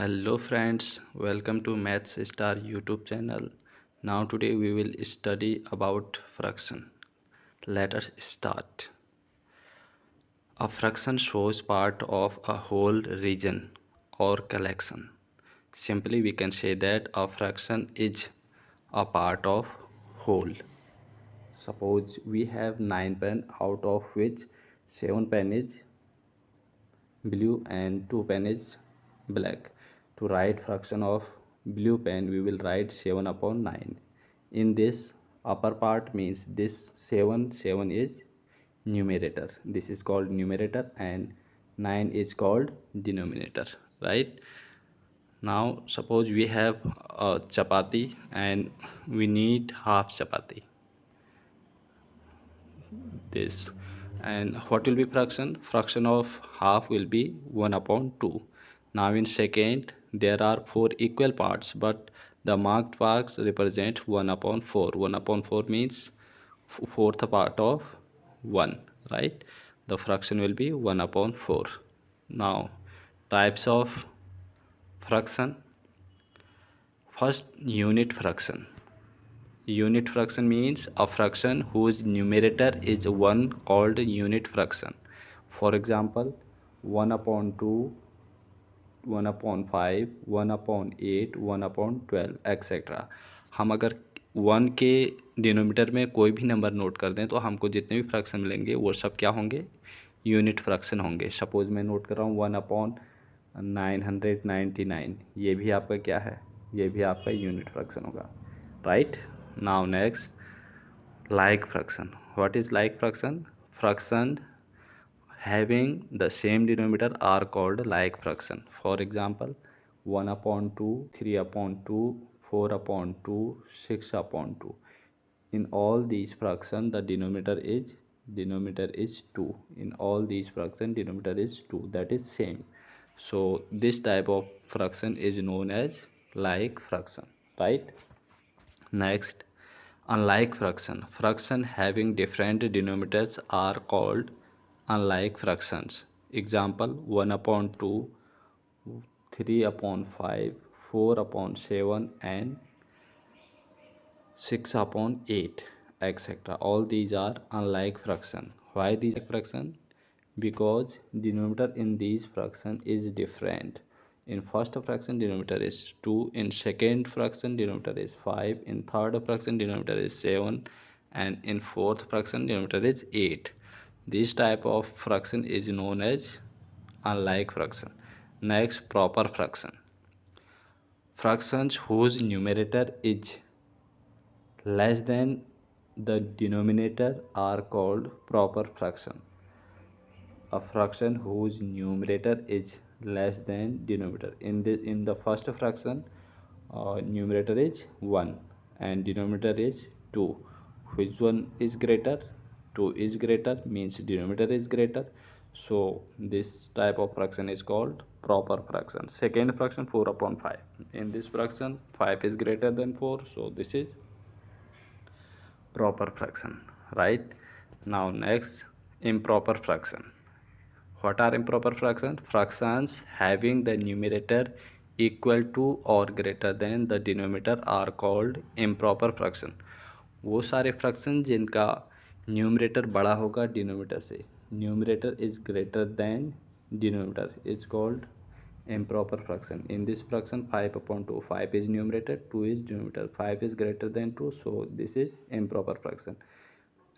Hello friends, welcome to Maths Star YouTube channel. Now today we will study about fraction. Let us start. A fraction shows part of a whole region or collection. Simply we can say that a fraction is a part of whole. Suppose we have 9 pen out of which 7 pen is blue and 2 pen is black. To write fraction of blue pen we will write 7 upon 9. In this upper part means this 7 is numerator. This is called numerator and 9 is called denominator, right? Now suppose we have a chapati and we need half chapati. This, and what will be fraction of half will be 1 upon 2. Now in second there are 4 equal parts, but the marked parts represent 1 upon 4. 1 upon 4 means fourth part of 1, right? The fraction will be 1 upon 4. Now types of fraction. First, unit fraction. Unit fraction means a fraction whose numerator is 1 called unit fraction. For example, 1 upon 2, 1 upon 5, 1 upon 8, 1 upon 12 etc. हम अगर 1 के denominator में कोई भी number note कर दें तो हमको जितने भी फ्रैक्शन मिलेंगे वो सब क्या होंगे, यूनिट फ्रैक्शन होंगे. सपोज मैं नोट कर रहा हूँ 1 अपॉन 999, ये भी आपका क्या है, ये भी आपका यूनिट फ्रैक्शन होगा, right. Now next, like fraction. What is like fraction? Fraction having the same denominator are called like fraction. For example, 1 upon 2, 3 upon 2, 4 upon 2, 6 upon 2. In all these fraction the denominator is 2. In all these fraction denominator is 2, that is same. So this type of fraction is known as like fraction, right? Next, unlike fraction. Fraction having different denominators are called unlike fractions. Example, 1 upon 2, 3 upon 5, 4 upon 7 and 6 upon 8 etc. All these are unlike fraction. Why these fraction? Because denominator in these fraction is different. In first fraction denominator is 2, in second fraction denominator is 5, in third fraction denominator is 7 and in fourth fraction denominator is 8. This type of fraction is known as unlike fraction. Next, proper fraction. Fractions whose numerator is less than the denominator are called proper fraction. A fraction whose numerator is less than denominator. In the first fraction, numerator is 1 and denominator is 2. Which one is greater? 2 is greater, means denominator is greater. So this type of fraction is called proper fraction. Second fraction, 4 upon 5. In this fraction 5 is greater than 4, so this is proper fraction, right? Now next, improper fraction. What are improper fractions? Fractions having the numerator equal to or greater than the denominator are called improper fraction. वो सारे fraction जिनका numerator बड़ा होगा denominator से, numerator is greater than denominator is called improper fraction. In this fraction 5 upon 2, 5 is numerator, 2 is denominator, 5 is greater than 2, so this is improper fraction.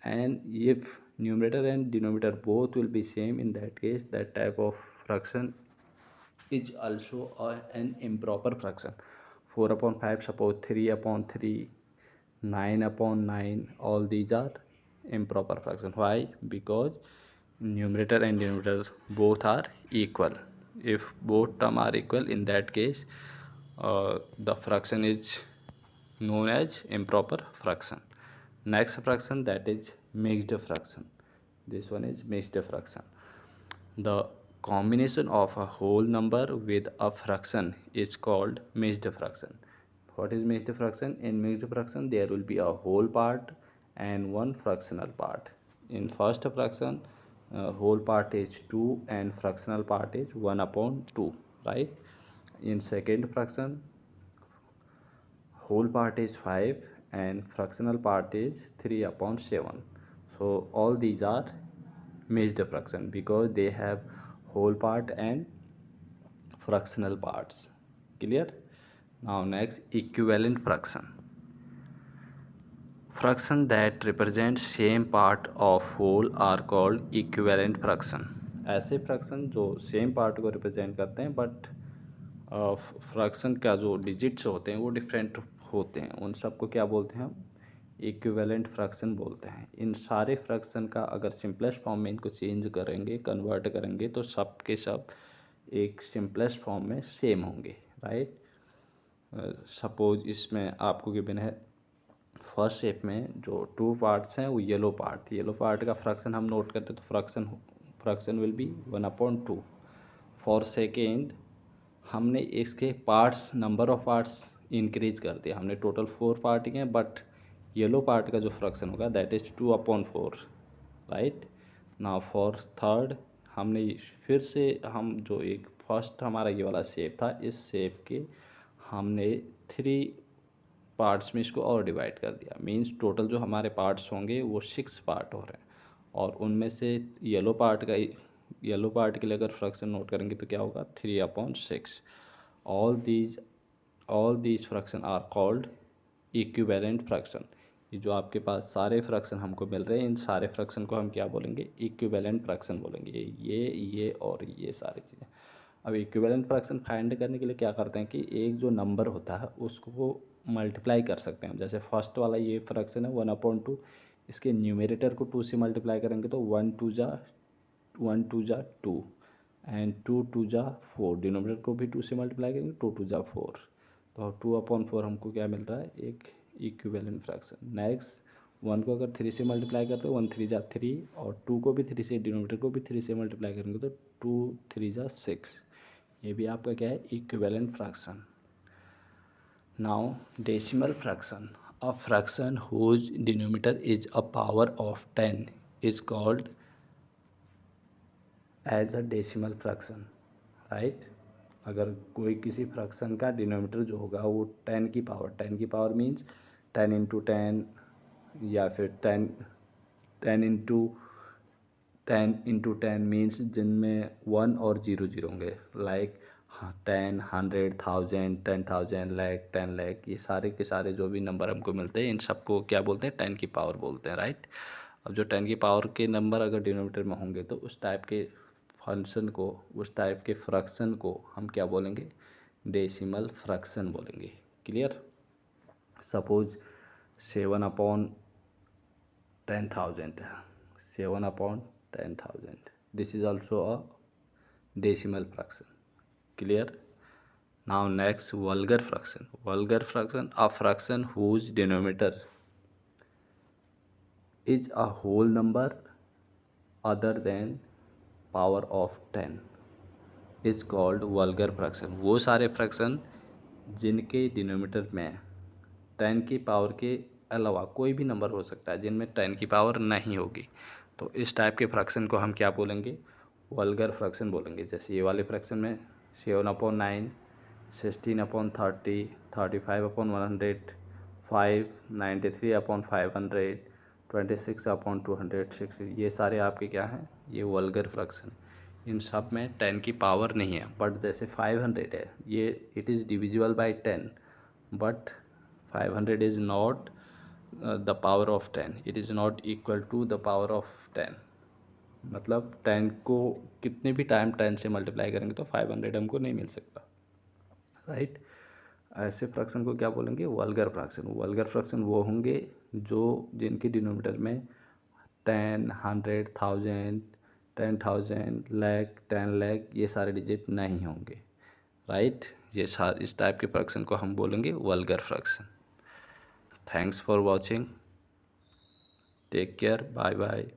And if numerator and denominator both will be same, in that case that type of fraction is also an improper fraction. 4 upon 5, suppose 3 upon 3, 9 upon 9, all these are improper fraction. Why? Because numerator and denominator both are equal. If both term are equal, in that case the fraction is known as improper fraction. Next fraction, that is mixed fraction. This one is mixed fraction. The combination of a whole number with a fraction is called mixed fraction. What is mixed fraction? In mixed fraction there will be a whole part and one fractional part. In first fraction, whole part is 2 and fractional part is 1 upon 2, right? In second fraction, whole part is 5 and fractional part is 3/7. So all these are mixed fraction because they have whole part and fractional parts. Clear? Now next, equivalent fraction. Fraction that represent same part of whole are called equivalent fraction. ऐसे fraction जो same part को represent करते हैं but fraction का जो digits होते हैं वो डिफरेंट होते हैं, उन सबको क्या बोलते हैं हम? इक्विवेलेंट फ्रैक्शन बोलते हैं। इन सारे फ्रैक्शन का अगर सिंपलेस्ट फॉर्म में इनको चेंज करेंगे, कन्वर्ट करेंगे तो सब के सब एक सिंपलेस्ट फॉर्म में सेम होंगे, राइट। सपोज इसमें आपको गिवन है फर्स्ट शेप में जो 2 पार्ट्स हैं वो येलो पार्ट का फ्रैक्शन हम नोट करते हैं तो fraction will be 1/2। For second हमने इसके parts, number of parts increase कर दिया, हमने टोटल 4 पार्ट किए बट येलो पार्ट का जो फ्रैक्शन होगा that is 2/4, right. Now for third हमने फिर से हम जो एक फर्स्ट हमारा ये वाला शेप था, इस शेप के हमने 3 पार्ट्स में इसको और डिवाइड कर दिया, मींस टोटल जो हमारे पार्ट्स होंगे वो 6 पार्ट हो रहे हैं और उनमें से येलो पार्ट के लिए अगर फ्रैक्शन नोट करेंगे तो क्या होगा 3/6। All these fraction are called equivalent fraction. ये जो आपके पास सारे फ्रैक्शन हमको मिल रहे हैं इन सारे फ्रैक्शन को हम क्या बोलेंगे? इक्विवेलेंट फ्रैक्शन बोलेंगे। ये और ये सारी चीज़ें। अब इक्विवेलेंट फ्रैक्शन फाइंड करने के लिए क्या करते हैं कि एक जो नंबर होता है उसको मल्टीप्लाई कर सकते हैं। जैसे फर्स्ट वाला ये फ्रैक्शन है 1/2, इसके न्यूमरेटर को 2 से मल्टीप्लाई करेंगे तो 1 2 जा 2 एंड 2 2 जा 4, डिनोमिनेटर को भी 2 से मल्टीप्लाई करेंगे 2 2 जा 4, तो 2/4 हमको क्या मिल रहा है? एक इक्विवेलेंट फ्रैक्शन। नेक्स्ट 1 को अगर 3 से मल्टीप्लाई करते हो 1 3 जा 3 और 2 को भी 3 से, डिनोमिनेटर को भी 3 से मल्टीप्लाई करेंगे तो 2 3 जा 6, ये भी आपका क्या है? Equivalent fraction. Now decimal fraction, a fraction whose denominator is a power of 10 is called as a decimal fraction, right. अगर कोई किसी फ्रैक्शन का डिनोमिनेटर जो होगा वो 10 की पावर मीन्स 10 × 10 या फिर 10 × 10 मीन्स जिनमें 1 और 0 होंगे, लाइक 10 100 1000 10,000 लाख 10 लाख, ये सारे के सारे जो भी नंबर हमको मिलते हैं इन सबको क्या बोलते हैं? 10 की पावर बोलते हैं, राइट। अब जो 10 की पावर के नंबर अगर डिनोमिनेटर में होंगे तो उस टाइप के फंक्शन को, उस टाइप के फ्रैक्शन को हम क्या बोलेंगे? डेसिमल फ्रैक्शन बोलेंगे। क्लियर? सपोज 7/10,000 है, 7/10,000, this is also a decimal fraction. Clear? Now next, vulgar fraction. Vulgar fraction, a fraction whose denominator is a whole number other than power of 10 is called vulgar fraction. वो सारे fraction जिनके denominator में 10 की power के अलावा कोई भी number हो सकता है जिनमें 10 की पावर नहीं होगी, तो इस टाइप के फ्रैक्शन को हम क्या बोलेंगे? वल्गर फ्रैक्शन बोलेंगे। जैसे ये वाले फ्रैक्शन में 7/9, 16/30, 35/100, 5, 93/500, 26/206, ये सारे आपके क्या हैं? ये वल्गर फ्रैक्शन। इन सब में 10 की पावर नहीं है, बट जैसे 500 है, ये it is divisible by 10, but 500 is not the power of 10, it is not equal to the power of 10। मतलब 10 को कितने भी टाइम 10 से मल्टीप्लाई करेंगे तो 500 हमको नहीं मिल सकता, राइट। ऐसे फ्रैक्शन को क्या बोलेंगे? Vulgar fraction. वल्गर फ्रैक्शन वो होंगे जो जिनके डिनोमिनेटर में 10 100 1000 10,000 लाख 10 लाख ये सारे डिजिट नहीं होंगे, राइट। इस टाइप के फ्रैक्शन को हम बोलेंगे vulgar fraction. Thanks for watching, take care, bye bye.